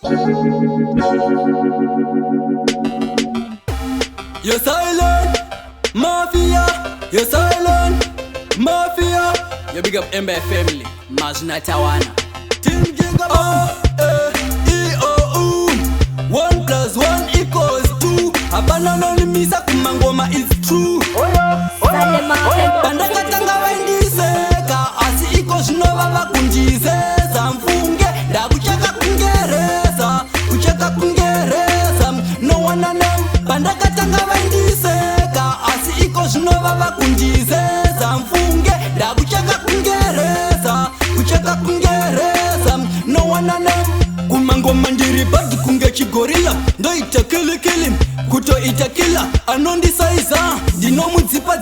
You're silent, mafia. You're silent, mafia. You big up MBA family, Majna Tawana. Team Gigaba, E-O-U. 1 + 1 = 2. Abana no misa kumangoma is true. Banda katanga waindiseka, asi iko shinova vakunjiseza. Mfunge, ndakucheka kungereza, kucheka kungereza. No one on them, banda katanga waindiseka, asi iko shinova vakunjiseza. Mfunge, ndakucheka kungereza, kucheka kungereza. No one on them. Kumangoma ndiri badi kunge chigorilla. Ndo itakili kuto itakila anondisaiza ndino mudzipa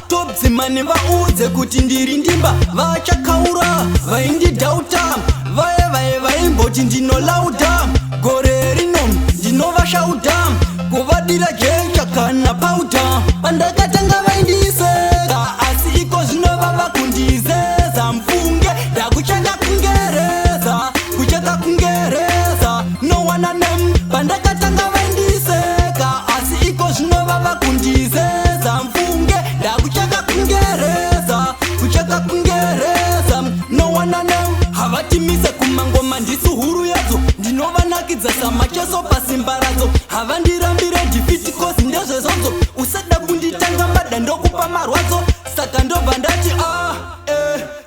top dzimani vaudze kuti ndiri ndimba vachakaura vaindidhauta vaye vaimboti ndinolauda gore rino ndinovashauda kuvadira jecha kana pauta pandakatanga vaindiseka asi iko zvinova vakundizeza. Mfunge ndakucheka kungereza, kucheka kungereza. No one on them. Pandakatanga vaindiseka asi iko zvinova vakundizeza. Mfunge ndakucheka kungereza, kucheka kungereza. No one on them. Havatimise kumangoma ndisi huru yadzo, ndinovanakidza samacheso pasimba radzo. Havandirambire defeat cause ndezvezvodzo, usada kunditanga mbada ndokupa marwadzo. Saka ndobva ndati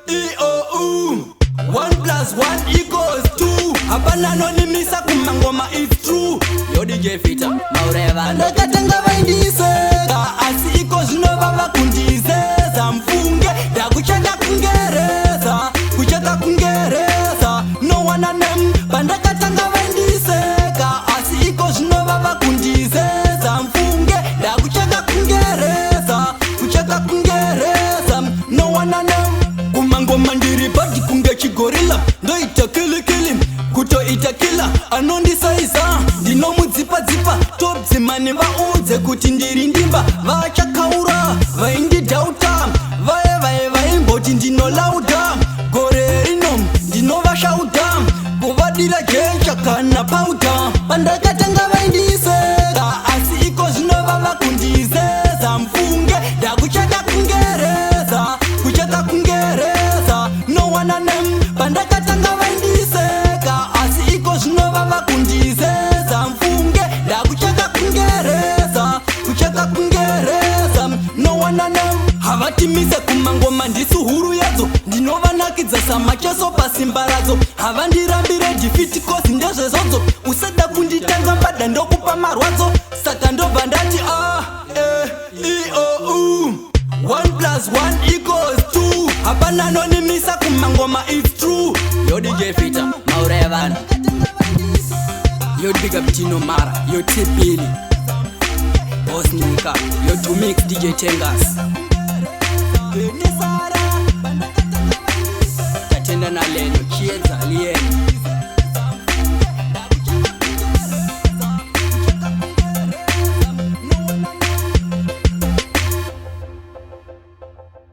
E-O-U. 1 + 1 = 2. Hapana anonimisa kumangoma is true. Yo DJ Fita, maureva ndakatanga vaindiseka asi iko zvinova vakundizeza. Mfunge ndakucheka kungereza, kucheka kungereza. No one on them. Pandakatanga vaindiseka asi iko zvinova vakundizeza. Mfunge ndakucheka kungereza, kucheka kungereza. No one on them. Kumangoma ndiri badi kunge chigorilla. Ndo itakili kuto itakila anondisaiza ndino mudzipa top dzimani vaudze kuti ndiri ndimba vachakaura vaindidhauta vaye vaimboti ndinolauda gore rino ndinovashauda kuvadira jecha kana pauta pandakatanga vaindiseka asi iko zvinova vakundizeza. Mfunge ndakucheka kungereza, kucheka kungereza. No one on them. Pandakatanga vaindiseka asi iko zvinova vakundizeza. Mfunge ndakucheka kungereza, kucheka kungereza. No one on them. Havatimise kumangoma ndisi huru yadzo, ndinovanakidza samacheso pasimba radzo. Havandirambire defeat cause ndezvezvodzo, usada kunditanga mbada ndokupa marwadzo. Saka ndobva ndati E-O-U. 1 + 1 = 2. Hapana anonimisa kumangoma is true. Yo DJ Fita, maureva. Yo big up Tino Mara, yo T-Billy, Boss Nika, yo to mix DJ Tengas. Tatenda na leno, chienza lieni.